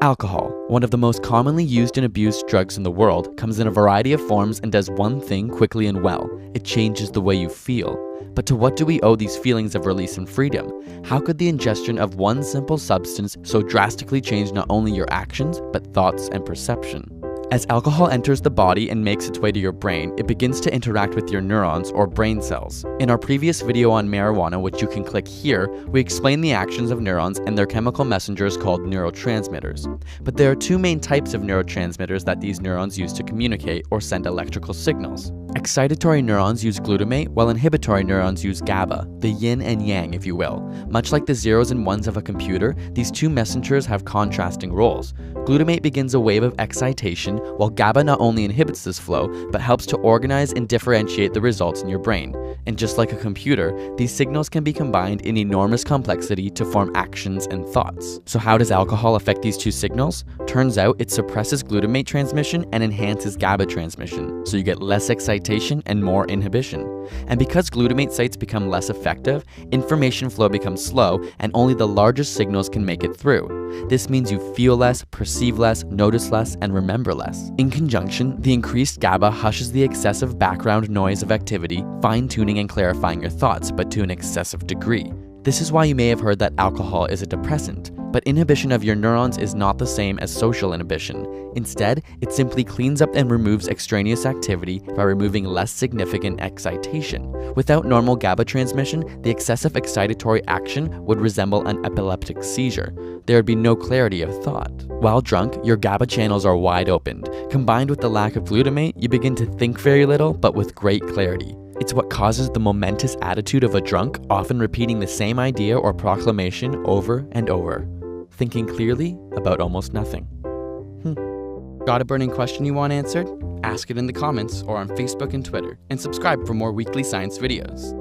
Alcohol, one of the most commonly used and abused drugs in the world, comes in a variety of forms and does one thing quickly and well: it changes the way you feel. But to what do we owe these feelings of release and freedom? How could the ingestion of one simple substance so drastically change not only your actions, but thoughts and perception? As alcohol enters the body and makes its way to your brain, it begins to interact with your neurons or brain cells. In our previous video on marijuana, which you can click here, we explain the actions of neurons and their chemical messengers called neurotransmitters. But there are two main types of neurotransmitters that these neurons use to communicate or send electrical signals. Excitatory neurons use glutamate, while inhibitory neurons use GABA, the yin and yang, if you will. Much like the zeros and ones of a computer, these two messengers have contrasting roles. Glutamate begins a wave of excitation, while GABA not only inhibits this flow, but helps to organize and differentiate the results in your brain. And just like a computer, these signals can be combined in enormous complexity to form actions and thoughts. So how does alcohol affect these two signals? Turns out it suppresses glutamate transmission and enhances GABA transmission, so you get less excitation and more inhibition. And because glutamate sites become less effective, information flow becomes slow and only the largest signals can make it through. This means you feel less, perceive less, notice less, and remember less. In conjunction, the increased GABA hushes the excessive background noise of activity, fine-tuning and clarifying your thoughts, but to an excessive degree. This is why you may have heard that alcohol is a depressant. But inhibition of your neurons is not the same as social inhibition. Instead, it simply cleans up and removes extraneous activity by removing less significant excitation. Without normal GABA transmission, the excessive excitatory action would resemble an epileptic seizure. There would be no clarity of thought. While drunk, your GABA channels are wide opened. Combined with the lack of glutamate, you begin to think very little, but with great clarity. It's what causes the momentous attitude of a drunk, often repeating the same idea or proclamation over and over, thinking clearly about almost nothing. Got a burning question you want answered? Ask it in the comments or on Facebook and Twitter, and subscribe for more weekly science videos.